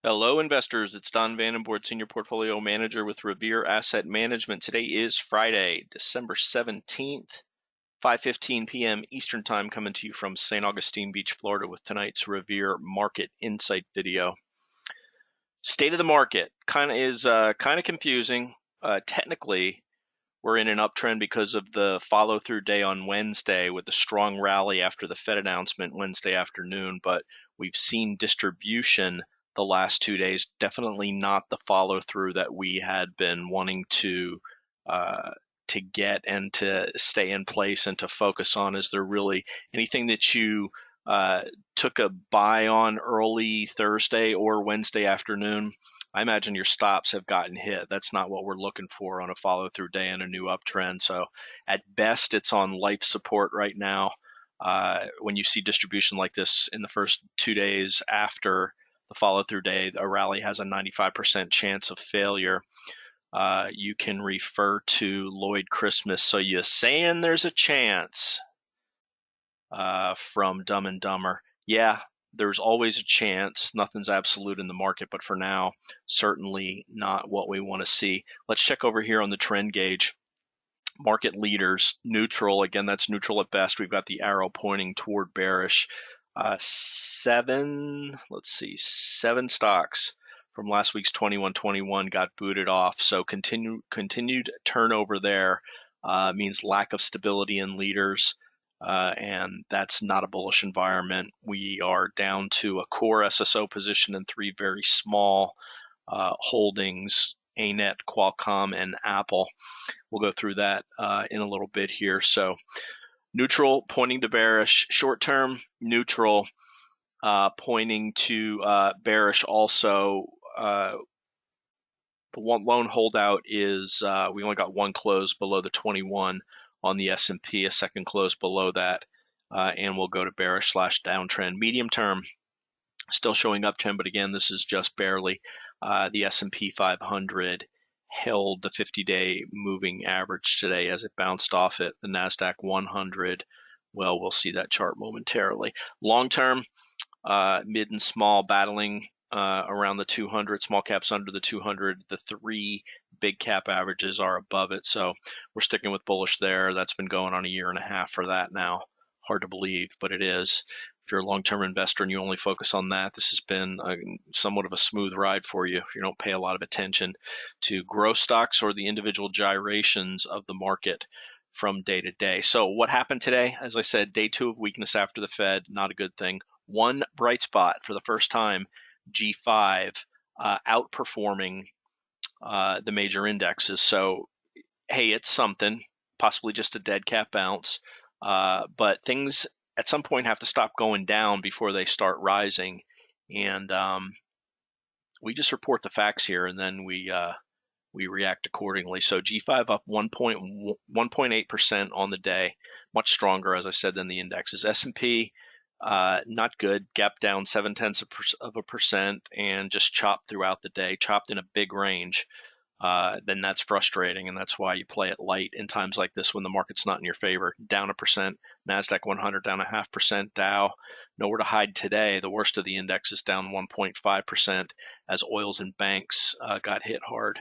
Hello, investors. It's Don Vandenbord, Senior Portfolio Manager with Revere Asset Management. Today is Friday, December 17th, 5:15 p.m. Eastern Time, coming to you from St. Augustine Beach, Florida, with tonight's Revere Market Insight video. State of the market is kind of confusing. Technically, we're in an uptrend because of the follow-through day on Wednesday with the strong rally after the Fed announcement Wednesday afternoon, but we've seen distribution the last 2 days, definitely not the follow-through that we had been wanting uh, to get and to stay in place and to focus on. Is there really anything that you uh, took a buy on early Thursday or Wednesday afternoon? I imagine your stops have gotten hit. That's not what we're looking for on a follow through day and a new uptrend. So at best, it's on life support right now. When you see distribution like this in the first 2 days after the follow through day, a rally has a 95% chance of failure. You can refer to Lloyd Christmas. So you're saying there's a chance from Dumb and Dumber. Yeah, there's always a chance. Nothing's absolute in the market, but for now, certainly not what we want to see. Let's check over here on the trend gauge. Market leaders, neutral. Again, that's neutral at best. We've got the arrow pointing toward bearish. Seven stocks from last week's 21-21 got booted off. So continued turnover there means lack of stability in leaders. And that's not a bullish environment. We are down to a core SSO position and three very small holdings: ANET, Qualcomm, and Apple. We'll go through that in a little bit here. So neutral pointing to bearish, short term neutral pointing to bearish also. The one lone holdout is we only got one close below the 21 on the S&P, a second close below that, and we'll go to bearish / downtrend. Medium term, still showing uptrend, but again, this is just barely. The S&P 500 held the 50-day moving average today as it bounced off it. The NASDAQ 100, well, we'll see that chart momentarily. Long term, mid and small battling around the 200, small caps under the 200. The three big cap averages are above it. So we're sticking with bullish there. That's been going on a year and a half for that now. Hard to believe, but it is. If you're a long-term investor and you only focus on that, this has been somewhat of a smooth ride for you if you don't pay a lot of attention to growth stocks or the individual gyrations of the market from day to day. So what happened today? As I said, day two of weakness after the Fed, not a good thing. One bright spot for the first time, G5 outperforming the major indexes. So, hey, it's something, possibly just a dead cat bounce. But things at some point have to stop going down before they start rising. And we just report the facts here, and then we react accordingly. So G5 up 1.8% on the day, much stronger, as I said, than the indexes. S&P not good, gap down 0.7% and just chopped throughout the day, chopped in a big range. Then that's frustrating, and that's why you play it light in times like this when the market's not in your favor. Down 1%, NASDAQ 100 down 0.5%, Dow nowhere to hide today. The worst of the index is down 1.5% as oils and banks got hit hard.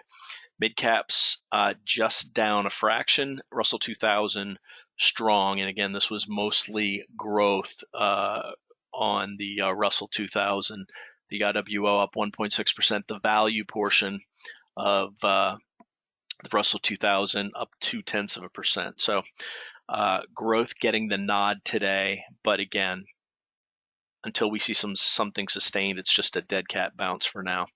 Mid caps just down a fraction. Russell 2000 strong, and again, this was mostly growth on the Russell 2000. The IWO up 1.6%. The value portion of the Russell 2000 up 0.2%. So growth getting the nod today, but again, until we see something sustained, it's just a dead cat bounce for now.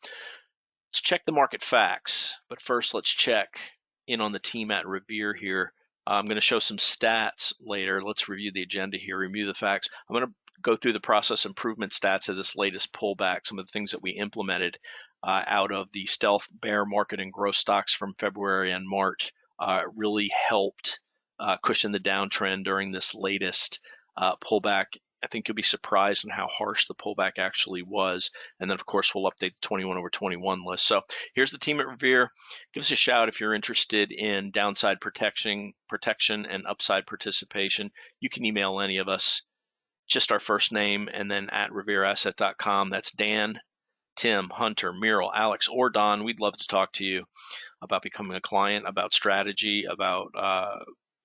Let's check the market facts, but first let's check in on the team at Revere here. I'm going to show some stats later. Let's review the agenda here, review the facts. I'm going to go through the process improvement stats of this latest pullback, some of the things that we implemented out of the stealth bear market and growth stocks from February and March really helped cushion the downtrend during this latest pullback. I think you'll be surprised on how harsh the pullback actually was. And then, of course, we'll update the 21 over 21 list. So here's the team at Revere. Give us a shout if you're interested in downside protection and upside participation. You can email any of us, just our first name and then at revereasset.com. That's Dan Tim, Hunter, Muriel, Alex, or Don, we'd love to talk to you about becoming a client, about strategy, about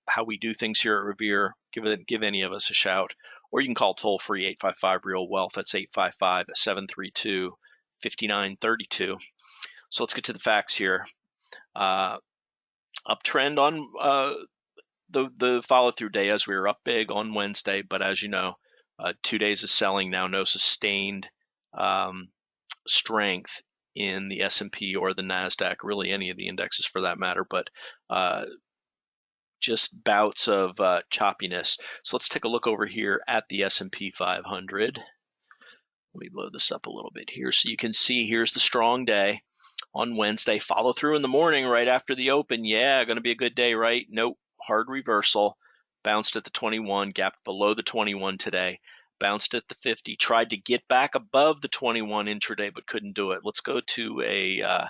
how we do things here at Revere. Give any of us a shout, or you can call toll free 855 Real Wealth. That's 855-732-5932. So let's get to the facts here. Uptrend on the follow through day, as we were up big on Wednesday, but as you know, 2 days of selling now, no sustained strength in the S&P or the NASDAQ, really any of the indexes for that matter, but just bouts of choppiness. So let's take a look over here at the S&P 500. Let me load this up a little bit here so you can see. Here's the strong day on Wednesday. Follow through in the morning right after the open. Yeah, going to be a good day, right? Nope. Hard reversal. Bounced at the 21, gapped below the 21 today. Bounced at the 50, tried to get back above the 21 intraday, but couldn't do it. Let's go to a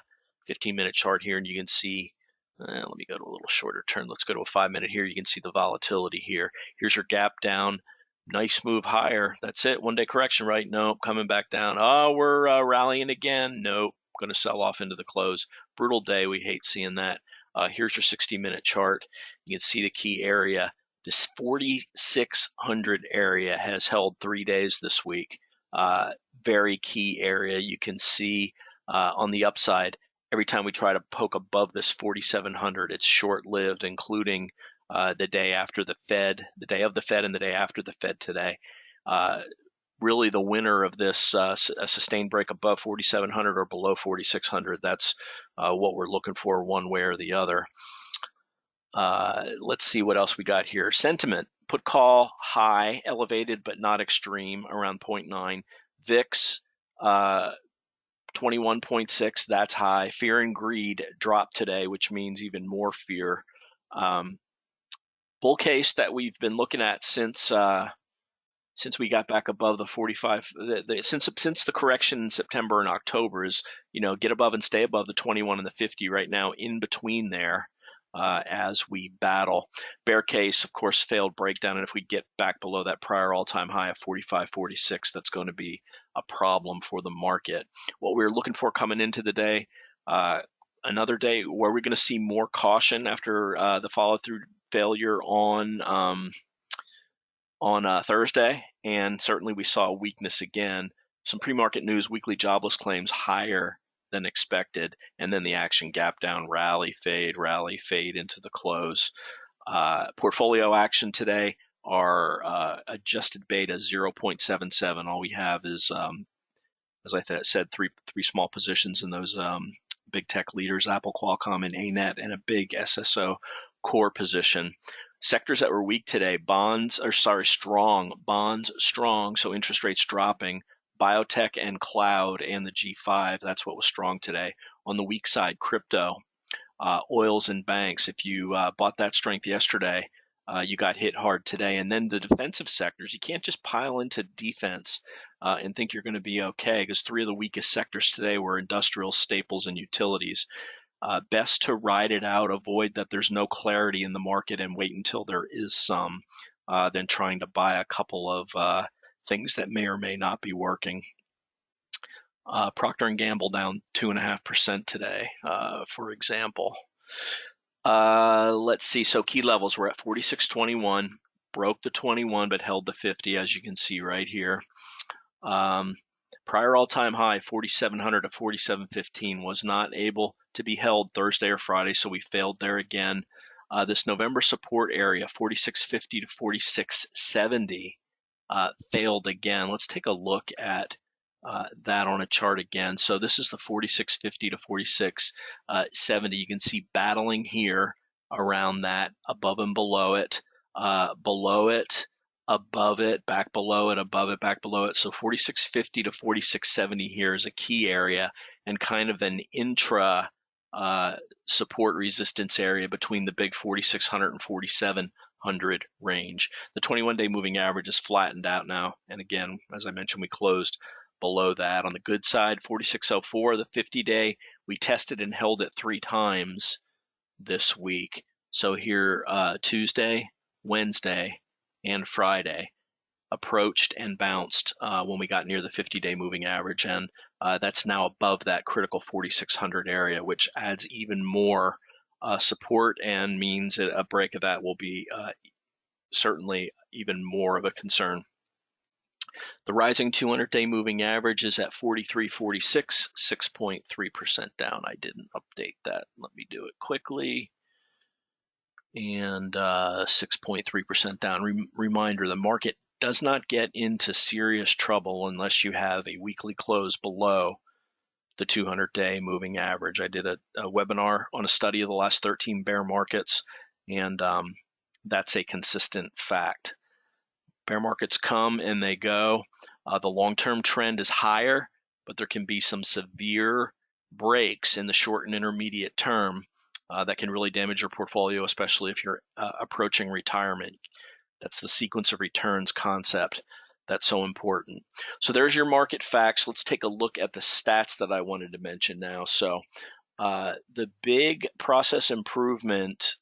15-minute chart here, and you can see. Let me go to a little shorter term. Let's go to a 5-minute here. You can see the volatility here. Here's your gap down. Nice move higher. That's it. 1 day correction, right? Nope. Coming back down. Oh, we're rallying again. Nope. Going to sell off into the close. Brutal day. We hate seeing that. Here's your 60-minute chart. You can see the key area. This 4,600 area has held 3 days this week. Very key area. You can see on the upside, every time we try to poke above this 4,700, it's short-lived, including the day after the Fed, the day of the Fed, and the day after the Fed today. Really, the winner of this a sustained break above 4,700 or below 4,600. That's what we're looking for, one way or the other. Let's see what else we got here. Sentiment, put call high, elevated but not extreme, around 0.9. VIX, 21.6, that's high. Fear and greed dropped today, which means even more fear. Bull case that we've been looking at since we got back above the 45, since the correction in September and October is, get above and stay above the 21 and the 50 right now, in between there. As we battle. Bear case, of course, failed breakdown, and if we get back below that prior all-time high of 45.46, that's going to be a problem for the market. What we were looking for coming into the day, another day where we're going to see more caution after the follow-through failure on Thursday, and certainly we saw weakness again. Some pre-market news, weekly jobless claims higher than expected, and then the action gap down, rally, fade into the close. Portfolio action today, our adjusted beta 0.77. All we have is, as I said, three small positions in those big tech leaders, Apple, Qualcomm, and ANET, and a big SSO core position. Sectors that were weak today, strong. Bonds strong, so interest rates dropping. Biotech and cloud and the G5, that's what was strong today. On the weak side, crypto, oils and banks. If you bought that strength yesterday, you got hit hard today. And then the defensive sectors, you can't just pile into defense and think you're going to be okay, because 3 of the weakest sectors today were industrial, staples, and utilities. Best to ride it out, avoid that there's no clarity in the market and wait until there is some, than trying to buy a couple of things that may or may not be working. Procter & Gamble down 2.5% today, for example. Let's see. So key levels, we're at 46.21, broke the 21 but held the 50, as you can see right here. Prior all-time high, 4,700 to 4,715, was not able to be held Thursday or Friday, so we failed there again. This November support area, 4,650 to 4,670, failed again. Let's take a look at that on a chart again. So this is the 4,650 to 4,670. You can see battling here around that, above and below it, above it, back below it, above it, back below it. So 4,650 to 4,670 here is a key area and kind of an intra support resistance area between the big 4,600 and 4,700 range. The 21-day moving average is flattened out now. And again, as I mentioned, we closed below that. On the good side, 4604, the 50-day, we tested and held it 3 times this week. So here, Tuesday, Wednesday, and Friday. approached and bounced when we got near the 50-day moving average, and that's now above that critical 4,600 area, which adds even more support and means that a break of that will be certainly even more of a concern. The rising 200-day moving average is at 43.46, 6.3% down. I didn't update that. Let me do it quickly. And 6.3% down. Reminder, the market does not get into serious trouble unless you have a weekly close below the 200-day moving average. I did a webinar on a study of the last 13 bear markets, and that's a consistent fact. Bear markets come and they go. The long-term trend is higher, but there can be some severe breaks in the short and intermediate term that can really damage your portfolio, especially if you're approaching retirement. That's the sequence of returns concept that's so important. So there's your market facts. Let's take a look at the stats that I wanted to mention now. So the big process improvement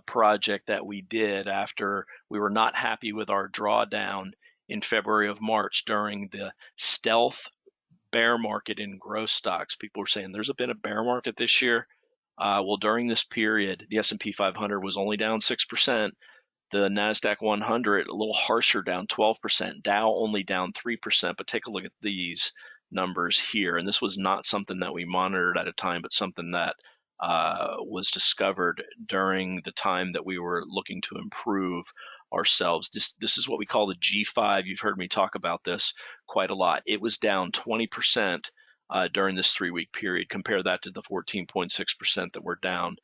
project that we did after we were not happy with our drawdown in February of March during the stealth bear market in growth stocks. People were saying there's been a bear market this year. Well, during this period, the S&P 500 was only down 6%. The NASDAQ 100, a little harsher, down 12%. Dow only down 3%. But take a look at these numbers here. And this was not something that we monitored at a time, but something that was discovered during the time that we were looking to improve ourselves. This is what we call the G5. You've heard me talk about this quite a lot. It was down 20% during this 3-week period. Compare that to the 14.6% that we're down.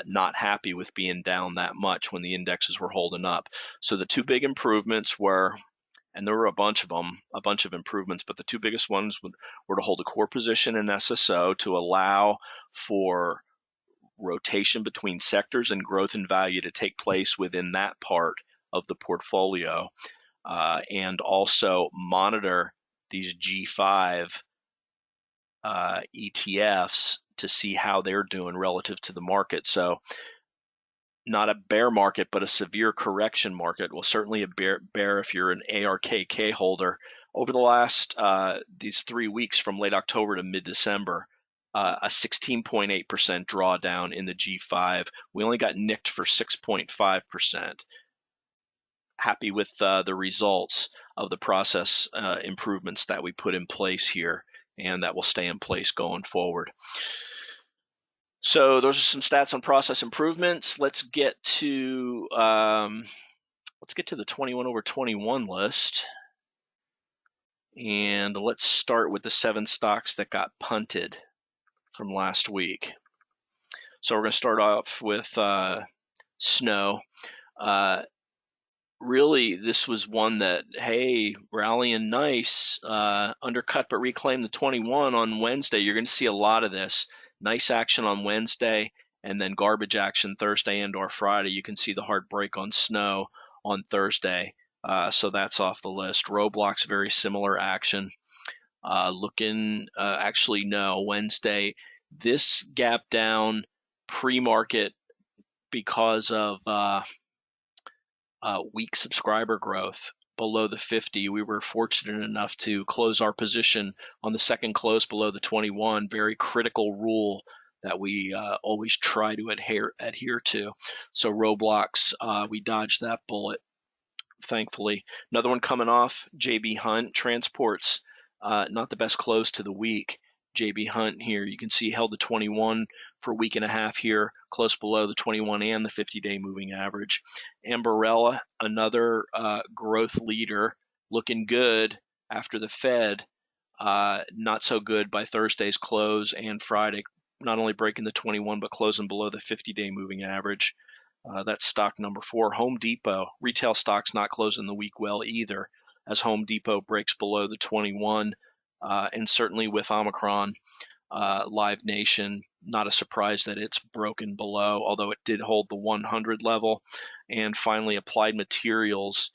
Not happy with being down that much when the indexes were holding up. So the two big improvements were, and there were a bunch of them, a bunch of improvements, but the two biggest ones were to hold a core position in SSO to allow for rotation between sectors and growth in value to take place within that part of the portfolio, and also monitor these G5 ETFs to see how they're doing relative to the market. So not a bear market, but a severe correction market. Well, certainly a bear if you're an ARKK holder. Over the last these 3 weeks from late October to mid-December, a 16.8% drawdown in the G5. We only got nicked for 6.5%. Happy with the results of the process improvements that we put in place here, and that will stay in place going forward. So those are some stats on process improvements. Let's get to the 21 over 21 list, and let's start with the 7 stocks that got punted from last week. So we're going to start off with Snow. Really, this was one that, hey, rallying nice, undercut but reclaimed the 21 on Wednesday. You're going to see a lot of this. Nice action on Wednesday, and then garbage action Thursday and or Friday. You can see the hard break on Snow on Thursday, so that's off the list. Roblox, very similar action. Actually, no, Wednesday, this gap down pre-market because of weak subscriber growth below the 50. We were fortunate enough to close our position on the second close below the 21. Very critical rule that we always try to adhere to. So Roblox, we dodged that bullet, thankfully. Another one coming off, JB Hunt Transports, not the best close to the week. JB Hunt here, you can see held the 21 for a week and a half here, close below the 21 and the 50-day moving average. Ambarella, another growth leader, looking good after the Fed. Not so good by Thursday's close and Friday, not only breaking the 21 but closing below the 50-day moving average. That's stock number 4. Home Depot, retail stocks not closing the week well either, as Home Depot breaks below the 21. And certainly with Omicron, Live Nation, not a surprise that it's broken below, although it did hold the 100 level. And finally, Applied Materials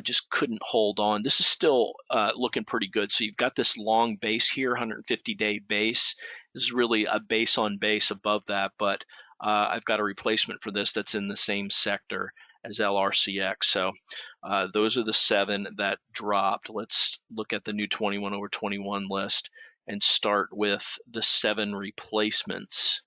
just couldn't hold on. This is still looking pretty good. So you've got this long base here, 150-day base. This is really a base on base above that, but I've got a replacement for this that's in the same sector as LRCX. So those are the 7 that dropped. Let's look at the new 21 over 21 list and start with the 7 replacements.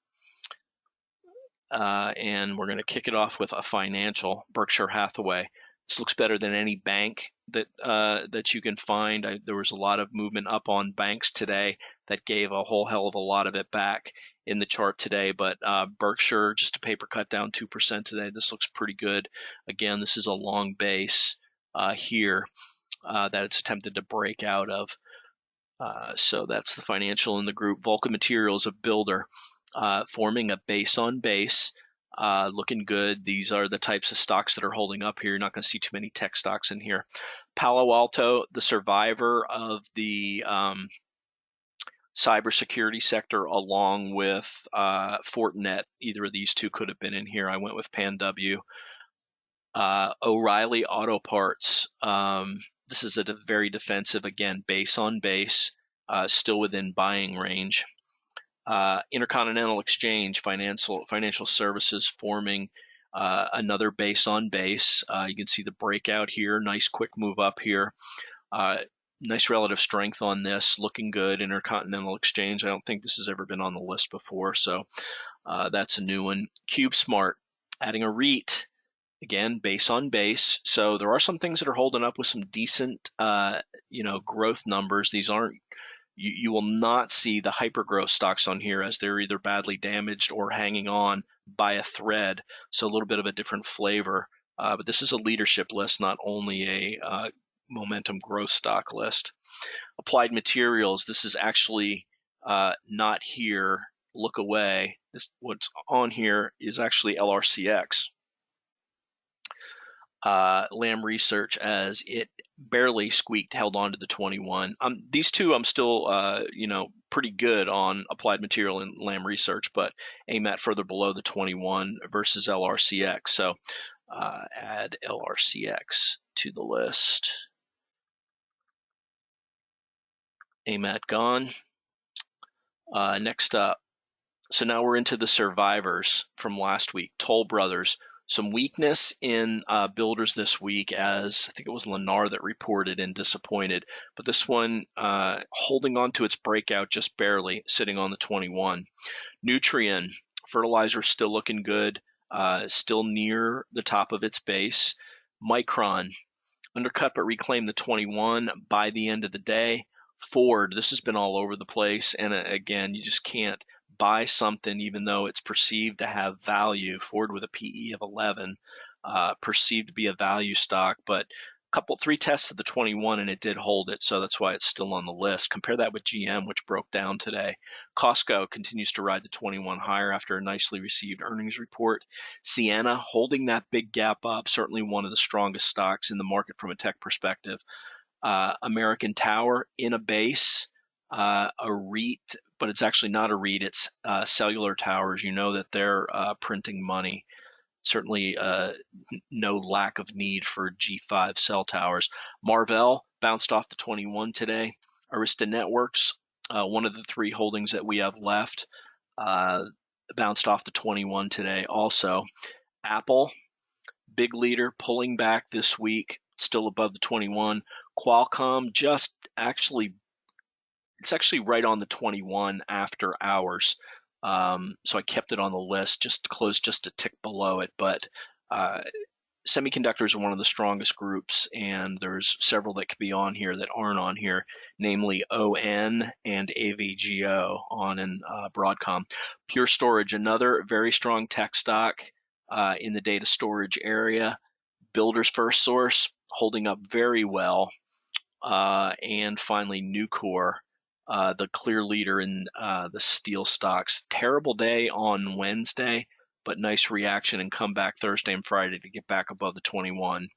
And we're going to kick it off with a financial, Berkshire Hathaway. This looks better than any bank that you can find. There was a lot of movement up on banks today that gave a whole hell of a lot of it back in the chart today. But Berkshire, just a paper cut down 2% today. This looks pretty good. Again, this is a long base here that it's attempted to break out of. So that's the financial in the group. Vulcan Materials, a builder, forming a base on base. Looking good. These are the types of stocks that are holding up here. You're not going to see too many tech stocks in here. Palo Alto, the survivor of the cybersecurity sector, along with Fortinet. Either of these two could have been in here. I went with PanW. O'Reilly Auto Parts. This is a very defensive, again, base on base, still within buying range. Intercontinental Exchange, financial services, forming another base on base. You can see the breakout here. Nice quick move up here. Nice relative strength on this. Looking good. Intercontinental Exchange. I don't think this has ever been on the list before, so that's a new one. CubeSmart, adding a REIT. Again, base on base. So there are some things that are holding up with some decent, growth numbers. These aren't. You will not see the hyper-growth stocks on here, as they're either badly damaged or hanging on by a thread. So a little bit of a different flavor. But this is a leadership list, not only a momentum growth stock list. Applied Materials. This is actually not here. Look away. What's on here is actually LRCX. Lam Research, as it barely squeaked, held on to the 21. These two I'm still, pretty good on Applied Material and Lam Research, but aim at further below the 21 versus LRCX. So add LRCX to the list. AMAT gone. Next up. So now we're into the survivors from last week. Toll Brothers. Some weakness in builders this week, as I think it was Lennar that reported and disappointed. But this one holding on to its breakout just barely, sitting on the 21. Nutrien, fertilizer still looking good, still near the top of its base. Micron, undercut but reclaimed the 21 by the end of the day. Ford, this has been all over the place. And again, you just can't buy something even though it's perceived to have value. Ford with a PE of 11, perceived to be a value stock, but three tests of the 21 and it did hold it, so that's why it's still on the list. Compare that with GM, which broke down today. Costco continues to ride the 21 higher after a nicely received earnings report. Sienna holding that big gap up, certainly one of the strongest stocks in the market from a tech perspective. American Tower in a base, a REIT, but it's actually not a REIT, it's Cellular Towers. You know that they're printing money. Certainly no lack of need for G5 cell towers. Marvell bounced off the 21 today. Arista Networks, one of the 3 holdings that we have left, bounced off the 21 today also. Apple, big leader, pulling back this week, still above the 21. Qualcomm it's actually right on the 21 after hours. So I kept it on the list, just closed just a tick below it. But semiconductors are one of the strongest groups, and there's several that could be on here that aren't on here, namely ON and AVGO, ON and Broadcom. Pure Storage, another very strong tech stock in the data storage area. Builders First Source, holding up very well. And finally, Nucor, the clear leader in the steel stocks. Terrible day on Wednesday, but nice reaction and comeback Thursday and Friday to get back above the 21.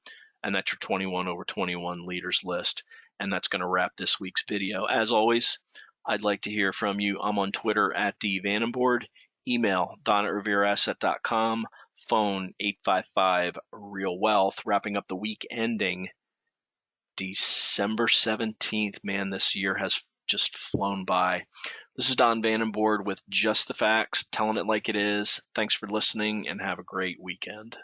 And that's your 21 over 21 leaders list. And that's going to wrap this week's video. As always, I'd like to hear from you. I'm on Twitter at @DVandenbord. Email don@revereasset.com. Phone 855-REAL-WEALTH. Wrapping up the week ending December 17th. Man, this year has just flown by. This is Don Vandenbord with Just the Facts, telling it like it is. Thanks for listening and have a great weekend.